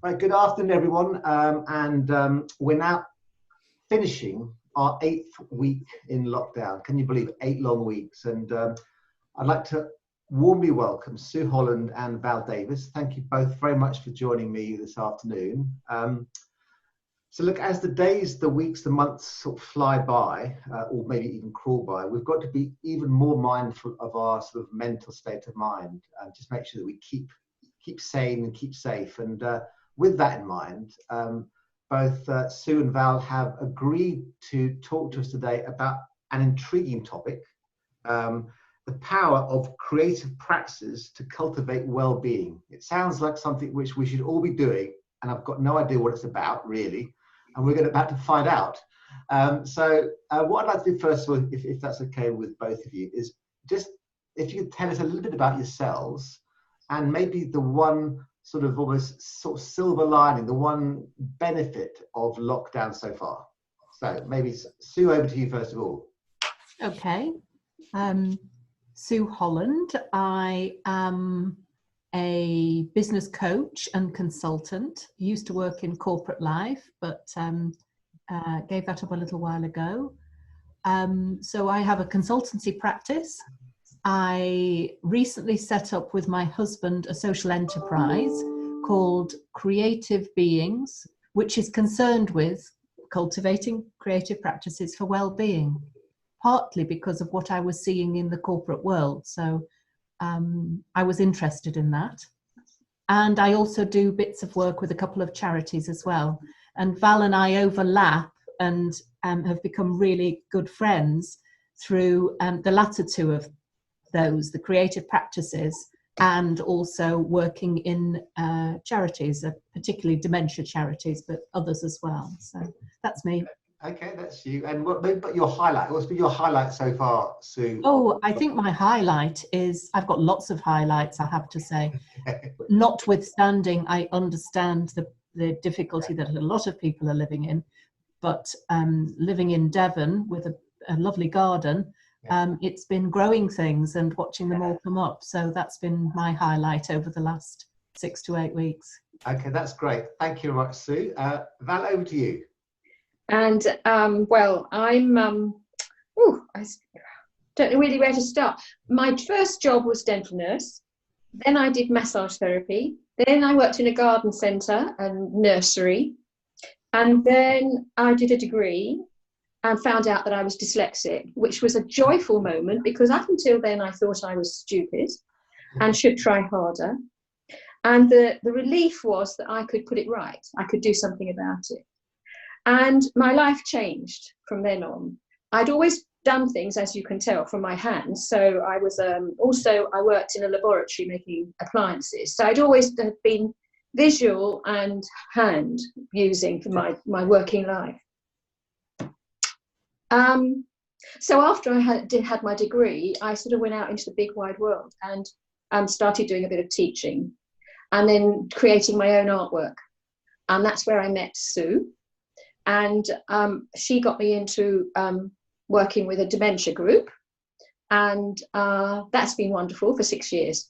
Right, good afternoon, everyone. We're now finishing our 8th week in lockdown. Can you believe it? 8 long weeks. I'd like to warmly welcome Sue Holland and Val Davis. Thank you both very much for joining me this afternoon. So look, as the days, the weeks, the months sort of fly by, or maybe even crawl by, we've got to be even more mindful of our sort of mental state of mind, and just make sure that we keep sane and keep safe. And with that in mind, both Sue and Val have agreed to talk to us today about an intriguing topic, the power of creative practices to cultivate well-being. It sounds like something which we should all be doing, and I've got no idea what it's about, really. And we're about to find out. What I'd like to do first of all, if that's okay with both of you, is just if you could tell us a little bit about yourselves, and maybe the one sort of almost sort of silver lining, the one benefit of lockdown so far. So maybe Sue, over to you first of all. Okay. Sue Holland. I am a business coach and consultant. Used to work in corporate life, but gave that up a little while ago. So I have a consultancy practice. I recently set up with my husband a social enterprise called Creative Beings, which is concerned with cultivating creative practices for well-being, partly because of what I was seeing in the corporate world. So I was interested in that. And I also do bits of work with a couple of charities as well. And Val and I overlap and have become really good friends through the latter two of those, the creative practices, and also working in charities, particularly dementia charities, but others as well. So that's me. Okay, that's you. And but your highlight, what's been your highlight so far, Sue? Oh, I think my highlight is, I've got lots of highlights, I have to say. Notwithstanding, I understand the difficulty that a lot of people are living in, but living in Devon with a lovely garden, it's been growing things and watching them all come up. So that's been my highlight over the last 6 to 8 weeks. Okay, that's great. Thank you very much, Sue. Val, over to you. And well, I don't know really where to start. My first job was dental nurse. Then I did massage therapy. Then I worked in a garden centre and nursery. And then I did a degree and found out that I was dyslexic, which was a joyful moment, because up until then I thought I was stupid and should try harder. And the relief was that I could put it right. I could do something about it. And my life changed from then on. I'd always done things, as you can tell, from my hands. So I was also, I worked in a laboratory making appliances. So I'd always been visual and hand using for my working life. So after I had my degree, I sort of went out into the big wide world and started doing a bit of teaching and then creating my own artwork. And that's where I met Sue. And she got me into working with a dementia group, and that's been wonderful for 6 years.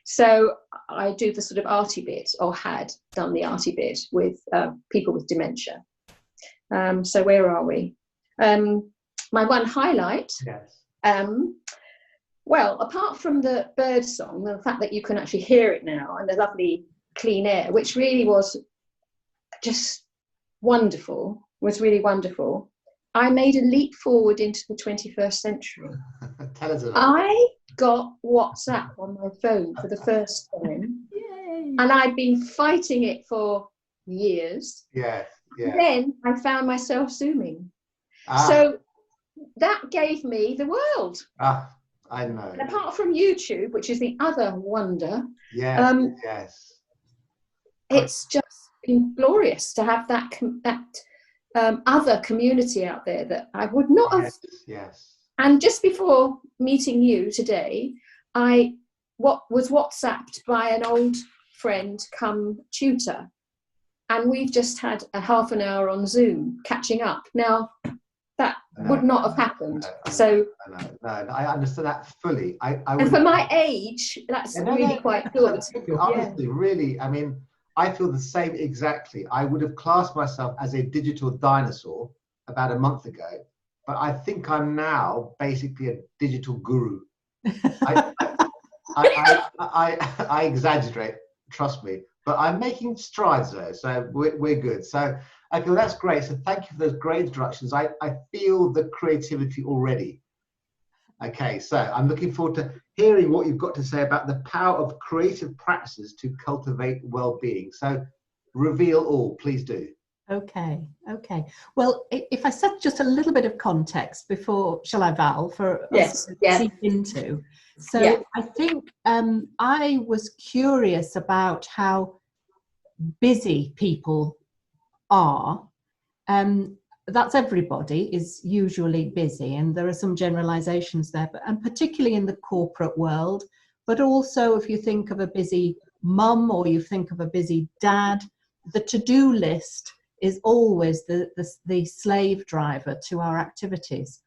So I do the sort of arty bit, or had done the arty bit, with people with dementia. So where are we? My one highlight, yes. Well, apart from the bird song, the fact that you can actually hear it now, and the lovely clean air, which really was just wonderful, was really wonderful, I made a leap forward into the 21st century. Tell us about it. I got WhatsApp on my phone for the first time. Yay. And I'd been fighting it for years. Yeah. Then I found myself Zooming. So that gave me the world. I know. And apart from YouTube, which is the other wonder, yes. It's just been glorious to have that other community out there that I would not have. Yes. And just before meeting you today, I was WhatsApped by an old friend come tutor, and we've just had a half an hour on Zoom catching up. Now, that would not have happened. I understand that fully. And for my age, that's really quite good. Honestly, really, I mean, I feel the same exactly. I would have classed myself as a digital dinosaur about a month ago, but I think I'm now basically a digital guru. I, I exaggerate, trust me, but I'm making strides though, so we're good. So I feel that's great. So thank you for those great introductions. I feel the creativity already. Okay, so I'm looking forward to hearing what you've got to say about the power of creative practices to cultivate well-being. So reveal all, please do. Okay. Well, if I set just a little bit of context before, shall I, Val, for us to see into? So I think I was curious about how busy people are. That's everybody is usually busy, and there are some generalizations there, and particularly in the corporate world, but also if you think of a busy mum or you think of a busy dad, the to-do list is always the slave driver to our activities.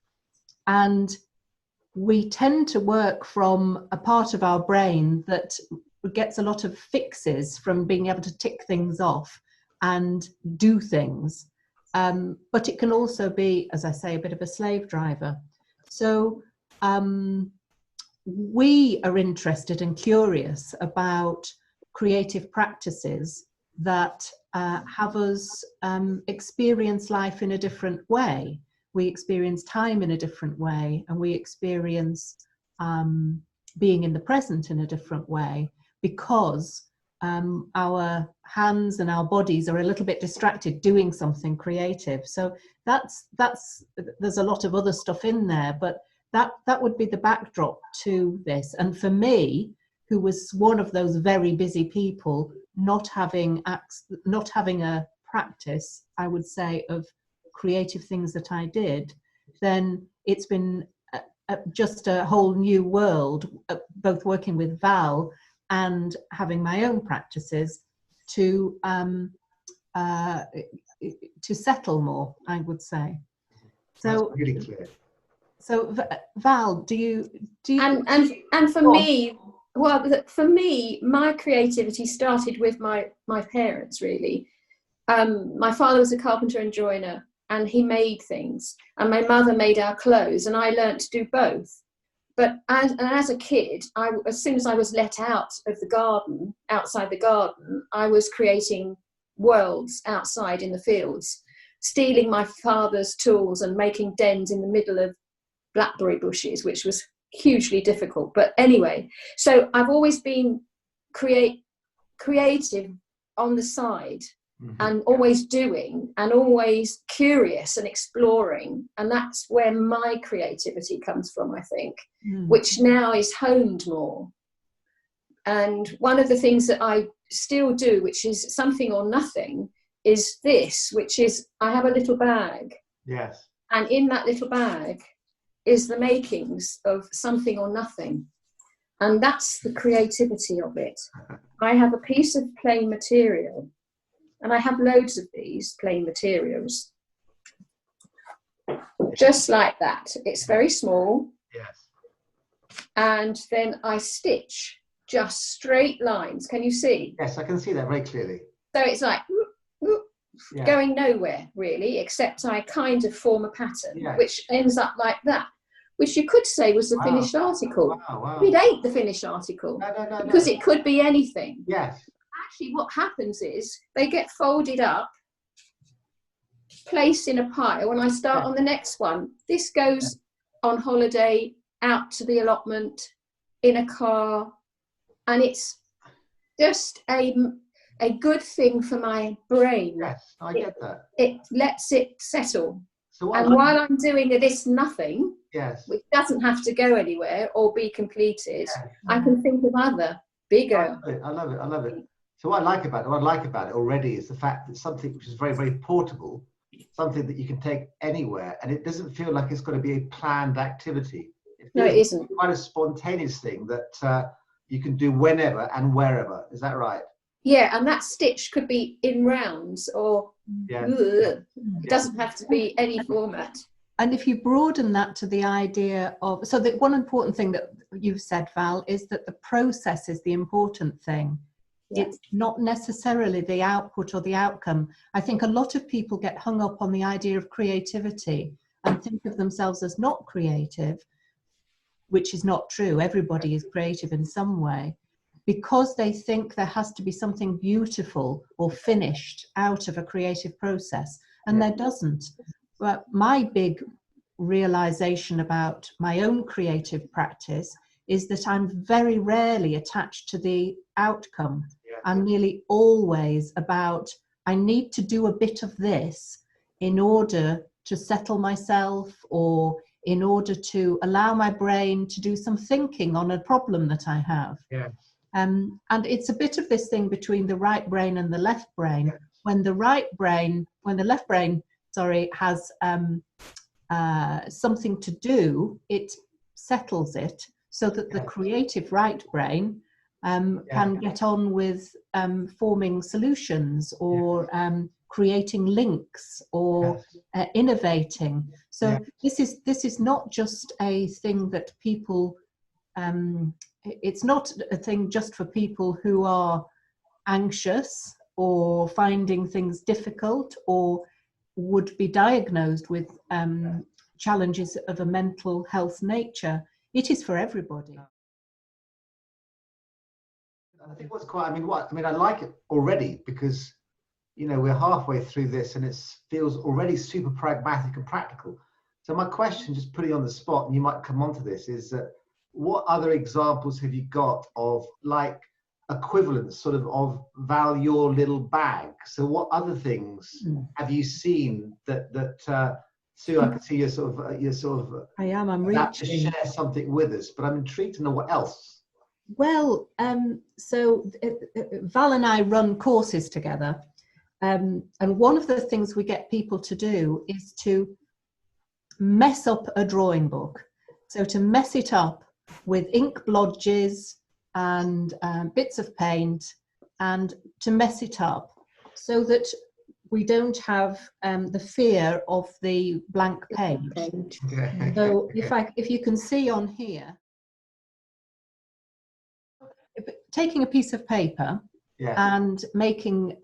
And we tend to work from a part of our brain that gets a lot of fixes from being able to tick things off and do things. But it can also be, as I say, a bit of a slave driver. So we are interested and curious about creative practices that have us experience life in a different way. We experience time in a different way, and we experience being in the present in a different way, because our hands and our bodies are a little bit distracted doing something creative. So there's a lot of other stuff in there, but that would be the backdrop to this. And for me, who was one of those very busy people, not having a practice, I would say, of creative things that I did, then it's been just a whole new world, both working with Val and having my own practices to settle more, I would say. So that's really clear. So Val, do you and for me, well, for me, my creativity started with my parents, really. My father was a carpenter and joiner, and he made things, and my mother made our clothes, and I learnt to do both. But as a kid, as soon as I was let out of the garden, outside the garden, I was creating worlds outside in the fields, stealing my father's tools and making dens in the middle of blackberry bushes, which was hugely difficult. But anyway, so I've always been creative on the side, and always doing, and always curious and exploring, and that's where my creativity comes from, I think, which now is honed more. And one of the things that I still do, which is something or nothing, is this, which is I have a little bag. Yes. And in that little bag is the makings of something or nothing. And that's the creativity of it. I have a piece of plain material, and I have loads of these plain materials. Just like that. It's very small. Yes. And then I stitch just straight lines. Can you see? Yes, I can see that very clearly. So it's like going nowhere, really, except I kind of form a pattern, which ends up like that, which you could say was the finished article. Wow. It ain't the finished article, because it could be anything. Yes. Actually, what happens is they get folded up, placed in a pile, and I start on the next one. This goes on holiday, out to the allotment, in a car, and it's just a good thing for my brain. Yes, I get that. It lets it settle. So while I'm doing this nothing, which doesn't have to go anywhere or be completed, I can think of other, bigger. I love it. So what I like about it already is the fact that something which is very, very portable, something that you can take anywhere, and it doesn't feel like it's got to be a planned activity. No, it isn't. Quite a spontaneous thing that you can do whenever and wherever. Is that right? Yeah, and that stitch could be in rounds or it doesn't have to be any format. And if you broaden that to the idea of, so that one important thing that you've said, Val, is that the process is the important thing. It's not necessarily the output or the outcome. I think a lot of people get hung up on the idea of creativity and think of themselves as not creative, which is not true. Everybody is creative in some way, because they think there has to be something beautiful or finished out of a creative process, and there doesn't. But my big realization about my own creative practice is that I'm very rarely attached to the outcome. I'm nearly always about, I need to do a bit of this in order to settle myself, or in order to allow my brain to do some thinking on a problem that I have. And it's a bit of this thing between the right brain and the left brain. When the left brain, has something to do, it settles it so that the creative right brain can get on with forming solutions, or creating links, or innovating. So this is not just a thing that people, it's not a thing just for people who are anxious or finding things difficult or would be diagnosed with challenges of a mental health nature. It is for everybody. I think I like it already, because we're halfway through this and it feels already super pragmatic and practical. So my question, just putting you on the spot, and you might come onto this, is that what other examples have you got of like equivalents, sort of Val, your little bag? So what other things have you seen that Sue, I can see you're sort of I'm about to reaching. share something with us, but I'm intrigued to know what else. Well, so Val and I run courses together, and one of the things we get people to do is to mess up a drawing book. So to mess it up with ink blotches and bits of paint, and to mess it up so that we don't have the fear of the blank page. So if you can see on here, taking a piece of paper and making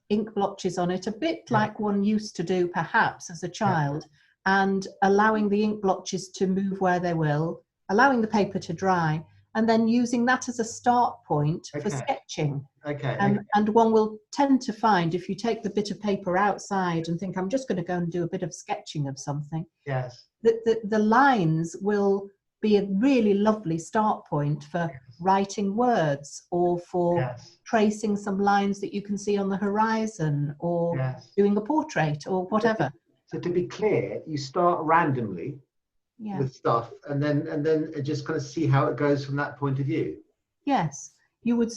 ink blotches on it, a bit like one used to do perhaps as a child, and allowing the ink blotches to move where they will, allowing the paper to dry, and then using that as a start point for sketching. And one will tend to find, if you take the bit of paper outside and think, I'm just going to go and do a bit of sketching of something, that the lines will be a really lovely start point for writing words, or for tracing some lines that you can see on the horizon, or doing a portrait, or whatever. So to be clear, you start randomly with stuff, and then just kind of see how it goes from that point of view. Yes, you would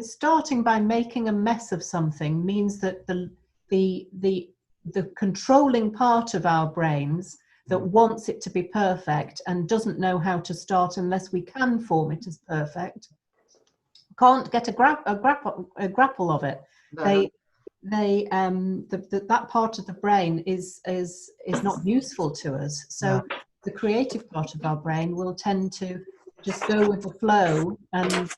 starting by making a mess of something means that the controlling part of our brains that wants it to be perfect and doesn't know how to start unless we can form it as perfect, can't get a grapple of it. That part of the brain is not useful to us. So the creative part of our brain will tend to just go with the flow and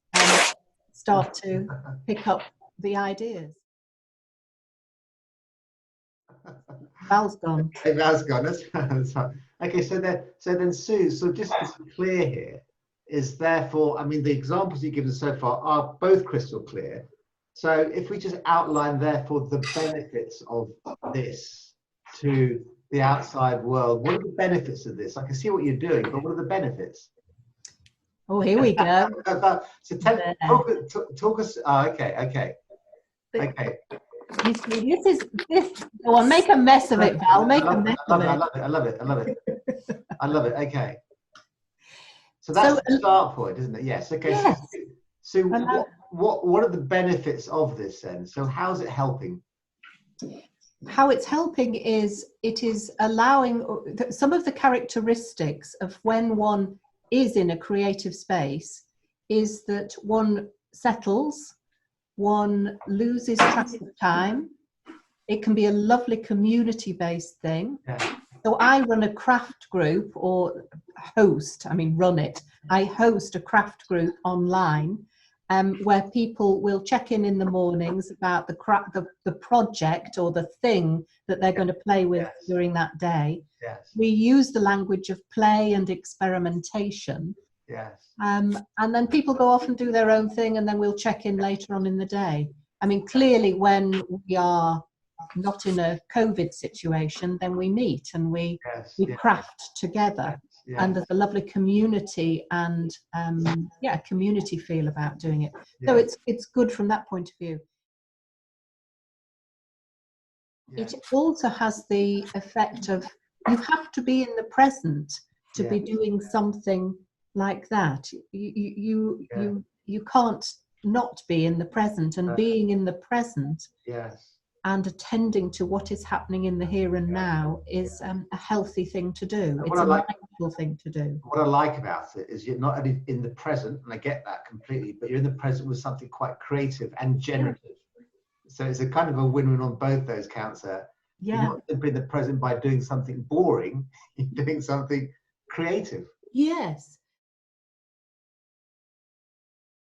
start to pick up the ideas. Val's gone. Okay, Val's gone. That's fine. Okay, so then Sue, so just to be clear here, is therefore, I mean, the examples you've given so far are both crystal clear. So if we just outline therefore the benefits of this to the outside world, what are the benefits of this? I can see what you're doing, but what are the benefits? Oh, here we go. So talk us. Oh, okay. This. Go on, make a mess of it, Val. Make a mess of it. I love it. Okay. So that's the start point, isn't it? Yes. Okay. Yes. So what are the benefits of this then? So how's it helping? How it's helping is it is allowing some of the characteristics of when one is in a creative space is that one settles, one loses track of time. It can be a lovely community-based thing. So I run a craft group, or run it. I host a craft group online, where people will check in the mornings about the project or the thing that they're going to play with during that day. Yes. We use the language of play and experimentation. Yes. And then people go off and do their own thing, and then we'll check in later on in the day. I mean, clearly when we are not in a COVID situation, then we meet and we craft together. Yes. And there's a lovely community and community feel about doing it. So it's good from that point of view. It also has the effect of you have to be in the present to be doing something like that. You can't not be in the present, and being in the present and attending to what is happening in the here and now is a healthy thing to do. It's a mindful thing to do. What I like about it is you're not only in the present, and I get that completely, but you're in the present with something quite creative and generative. So it's a kind of a win-win on both those counts there. You're not simply in the present by doing something boring, you're doing something creative. Yes.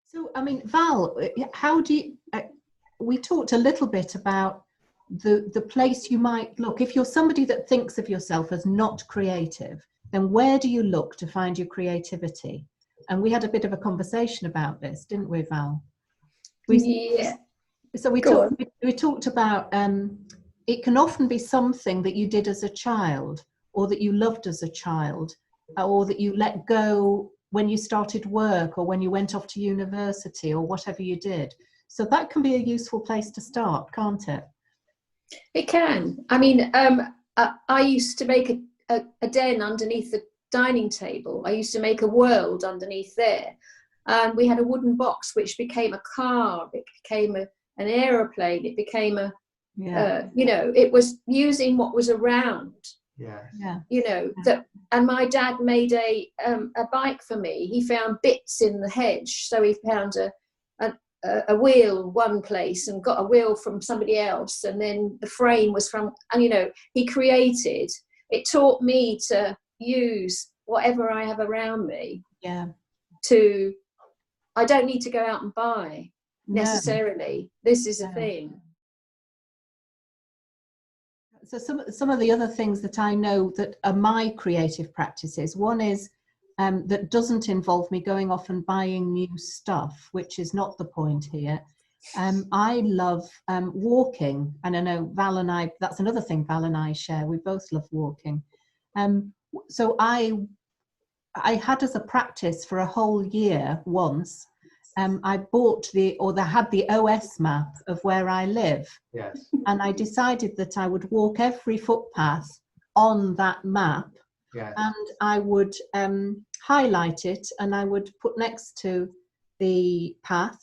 So, I mean, Val, how do you, we talked a little bit about the place you might look. If you're somebody that thinks of yourself as not creative, then where do you look to find your creativity? And we had a bit of a conversation about this, didn't we, Val? So we talked about it can often be something that you did as a child, or that you loved as a child, or that you let go when you started work, or when you went off to university, or whatever you did. So that can be a useful place to start, can't it? It can. I mean, I used to make a den underneath the dining table. I used to make a world underneath there. We had a wooden box which became a car. It became an aeroplane. It became it was using what was around. And my dad made a bike for me. He found bits in the hedge, so he found a wheel one place and got a wheel from somebody else, and then the frame was from, and he created. It taught me to use whatever I have around me. I don't need to go out and buy necessarily. This is a thing. So some of the other things that I know that are my creative practices, one is that doesn't involve me going off and buying new stuff, which is not the point here. I love walking, and I know Val and I, that's another thing Val and I share, we both love walking. So I had as a practice for a whole year once, I bought they had the OS map of where I live. Yes. And I decided that I would walk every footpath on that map. Yes. And I would highlight it, and I would put next to the path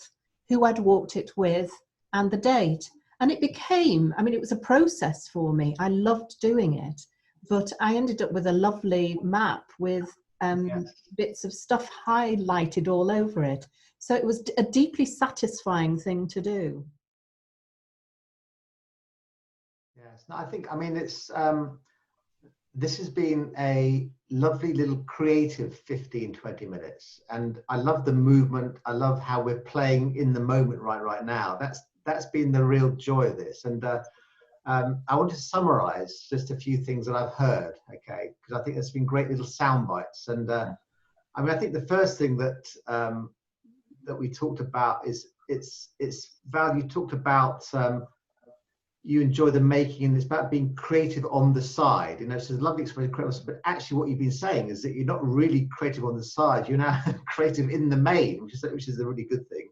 who I'd walked it with and the date. And it became, it was a process for me. I loved doing it, but I ended up with a lovely map with bits of stuff highlighted all over it. So it was a deeply satisfying thing to do. Yes, no, I think, it's, this has been a lovely little creative 15, 20 minutes. And I love the movement. I love how we're playing in the moment right now. That's been the real joy of this. And I want to summarize just a few things that I've heard, okay? Because I think there's been great little sound bites. And I think the first thing that that we talked about is it's Val, you talked about you enjoy the making, and it's about being creative on the side. It's a lovely expression, but actually what you've been saying is that you're not really creative on the side, you're now creative in the main, which is a really good thing.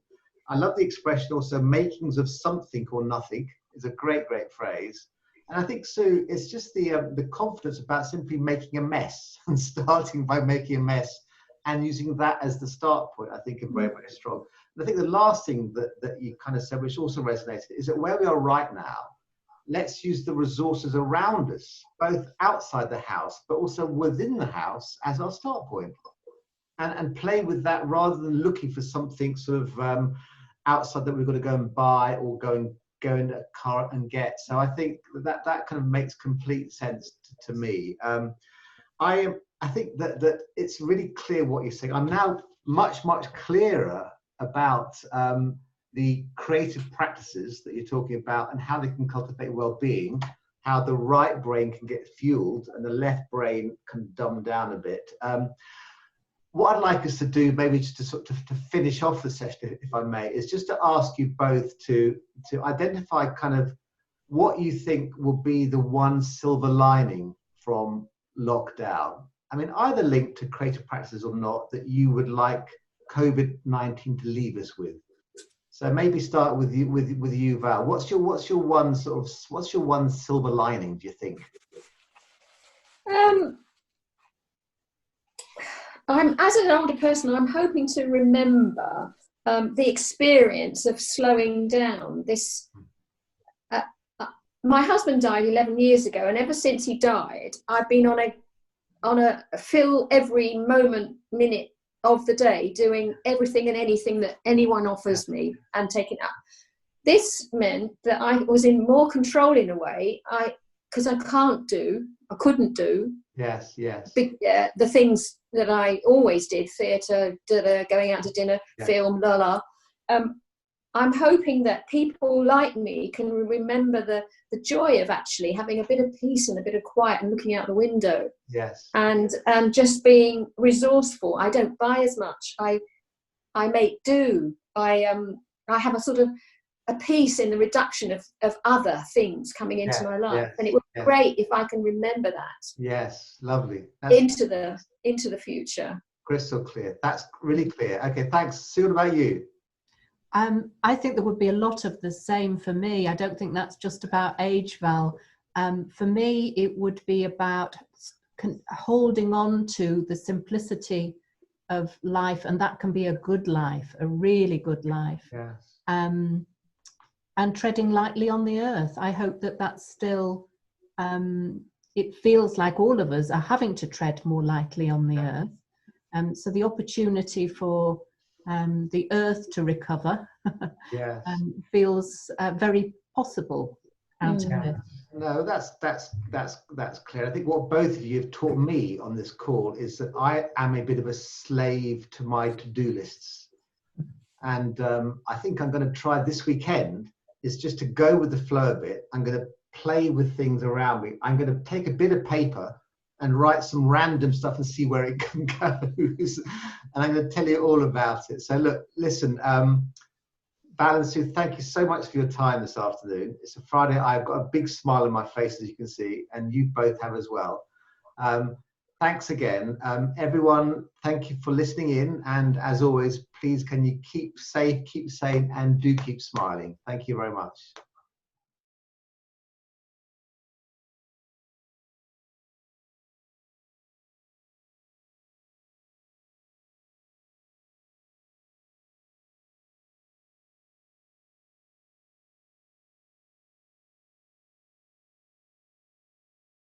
I love the expression also, makings of something or nothing is a great phrase. And I think, Sue, it's just the confidence about simply making a mess and starting by making a mess and using that as the start point, I think, is very, very strong. And I think the last thing that you kind of said, which also resonated, is that where we are right now, let's use the resources around us, both outside the house, but also within the house as our start point. And play with that rather than looking for something sort of outside that we've got to go and buy or go in a car and get. So I think that kind of makes complete sense to me. I think that it's really clear what you're saying. I'm now much clearer about the creative practices that you're talking about and how they can cultivate well-being, how the right brain can get fueled and the left brain can dumb down a bit. What I'd like us to do, maybe just to sort of to finish off the session, if I may, is just to ask you both to identify kind of what you think will be the one silver lining from lockdown. I mean, either linked to creative practices or not, that you would like COVID-19 to leave us with. So maybe start with you, Val. What's your one silver lining, do you think? As an older person, I'm hoping to remember the experience of slowing down. My husband died 11 years ago, and ever since he died, I've been on a fill every minute of the day, doing everything and anything that anyone offers me and taking up. This meant that I was in more control in a way, because I couldn't do. Yes. The things that I always did, theatre, going out to dinner, film, I'm hoping that people like me can remember the joy of actually having a bit of peace and a bit of quiet and looking out the window. Yes. And just being resourceful. I don't buy as much. I make do. I have a sort of a peace in the reduction of other things coming into my life. And it would be great if I can remember that. Yes, lovely. Into the future. Crystal clear. That's really clear. Okay, thanks. Sue, what about you? I think there would be a lot of the same for me. I don't think that's just about age, Val. For me, it would be about holding on to the simplicity of life, and that can be a good life, a really good life. Yes. And treading lightly on the earth. I hope that that's still, it feels like all of us are having to tread more lightly on the earth. So the opportunity for the earth to recover feels very possible out of it. No, that's clear. I think what both of you have taught me on this call is that I am a bit of a slave to my to-do lists. And I think I'm going to try this weekend is just to go with the flow a bit. I'm going to play with things around me. I'm going to take a bit of paper and write some random stuff and see where it can go. And I'm going to tell you all about it. So look, listen, Val and Sue, thank you so much for your time this afternoon. It's a Friday. I've got a big smile on my face, as you can see, and you both have as well. Thanks again. Everyone, thank you for listening in. And as always, please, can you keep safe, keep sane, and do keep smiling. Thank you very much.